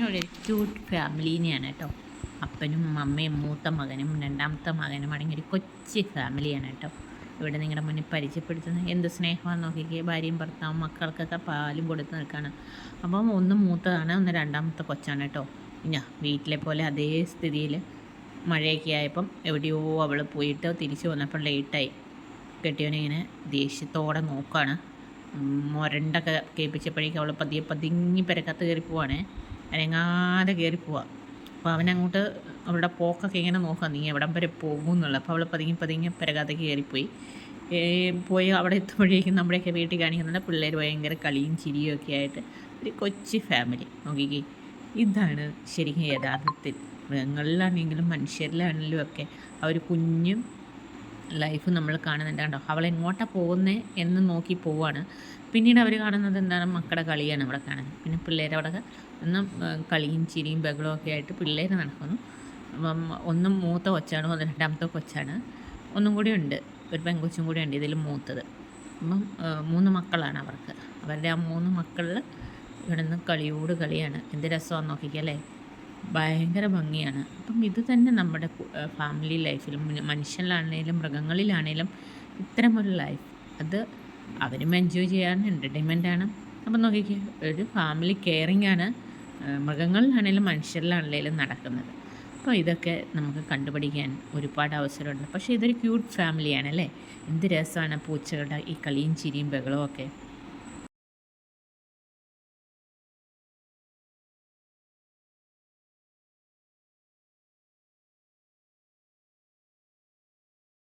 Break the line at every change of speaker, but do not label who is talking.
ഒരു ക്യൂട്ട് ഫാമിലീനെയാണ് കേട്ടോ. അപ്പനും അമ്മയും മൂത്ത മകനും രണ്ടാമത്തെ മകനും അടങ്ങിയ ഒരു കൊച്ചു ഫാമിലിയാണ് കേട്ടോ. ഇവിടെ നിങ്ങളുടെ മുന്നിൽ പരിചയപ്പെടുത്തുന്നത് എന്ത് സ്നേഹമാണെന്ന് നോക്കിക്കേ. ഭാര്യയും ഭർത്താവും മക്കൾക്കൊക്കെ പാലും കൊടുത്ത് നിൽക്കുകയാണ്. അപ്പം ഒന്ന് മൂത്തതാണ്, ഒന്ന് രണ്ടാമത്തെ കൊച്ചാണ് കേട്ടോ. പിന്നെ വീട്ടിലെ പോലെ അതേ സ്ഥിതിയിൽ മഴയൊക്കെ ആയപ്പം എവിടെയോ അവൾ പോയിട്ട് തിരിച്ച് വന്നപ്പോൾ ലേറ്റായി. കെട്ടിയവനിങ്ങനെ ദേഷ്യത്തോടെ നോക്കുകയാണ്. മുരണ്ടൊക്കെ കേൾപ്പിച്ചപ്പോഴേക്കും അവൾ പതുങ്ങി പെരക്കകത്ത് കയറി പോവാണേ. അനങ്ങാതെ കയറി പോവാ. അപ്പോൾ അവനങ്ങോട്ട് അവളുടെ പോക്കൊക്കെ ഇങ്ങനെ നോക്കാം, നീ എവിടം വരെ പോകും എന്നുള്ളത്. അപ്പോൾ അവൾ പതുങ്ങി പെരകത്തേക്ക് കയറിപ്പോയി. പോയി അവിടെ എത്തുമ്പോഴേക്കും നമ്മുടെയൊക്കെ വീട്ടിൽ കാണിക്കുന്നുണ്ട് പിള്ളേർ ഭയങ്കര കളിയും ചിരിയും ഒക്കെ ആയിട്ട് ഒരു കൊച്ചു ഫാമിലി. നോക്കിക്കേ, ഇതാണ് ശരിക്കും യഥാർത്ഥത്തിൽ മൃഗങ്ങളിലാണെങ്കിലും മനുഷ്യരിലാണെങ്കിലും ഒക്കെ ആ ഒരു കുഞ്ഞും ലൈഫ് നമ്മൾ കാണുന്നുണ്ട്. കണ്ടോ, അവൾ എങ്ങോട്ടാണ് പോകുന്നത് എന്ന് നോക്കി പോവാണ്. പിന്നീട് അവർ കാണുന്നത് എന്താണ്, മക്കളുടെ കളിയാണ് അവിടെ കാണുന്നത്. പിന്നെ പിള്ളേരവിടെ ഒന്നും കളിയും ചിരിയും ബഹളവും ഒക്കെ ആയിട്ട് പിള്ളേർ നടക്കുന്നു. അപ്പം ഒന്നും മൂത്ത കൊച്ചാണ്, ഒന്ന് രണ്ടാമത്തെ കൊച്ചാണ്, ഒന്നും കൂടി ഉണ്ട്, ഒരു പെൺകൊച്ചും കൂടി ഉണ്ട് ഇതിൽ മൂത്തത്. അപ്പം 3 മക്കളാണ് അവർക്ക്. അവരുടെ ആ 3 മക്കളിൽ കിടന്ന് കളിയോട് കളിയാണ്. എന്ത് രസമാണെന്ന് നോക്കിക്കല്ലേ, ഭയങ്കര ഭംഗിയാണ്. അപ്പം ഇത് തന്നെ നമ്മുടെ ഫാമിലി ലൈഫിലും മനുഷ്യരിലാണേലും മൃഗങ്ങളിലാണേലും ഇത്തരമൊരു ലൈഫ് അത് അവരും എൻജോയ് ചെയ്യാൻ എൻ്റർടൈൻമെൻറ്റാണ്. അപ്പം നോക്കിക്കേ, ഒരു ഫാമിലി കെയറിങ് ആണ് മൃഗങ്ങളിലാണേലും മനുഷ്യരിലാണേലും നടക്കുന്നത്. അപ്പോൾ ഇതൊക്കെ നമുക്ക് കണ്ടുപിടിക്കാൻ ഒരുപാട് അവസരമുണ്ട്. പക്ഷേ ഇതൊരു ക്യൂട്ട് ഫാമിലിയാണ് അല്ലേ. എന്ത് രസമാണ് പൂച്ചകളുടെ ഈ കളിയും ചിരിയും ബഹളവും ഒക്കെ.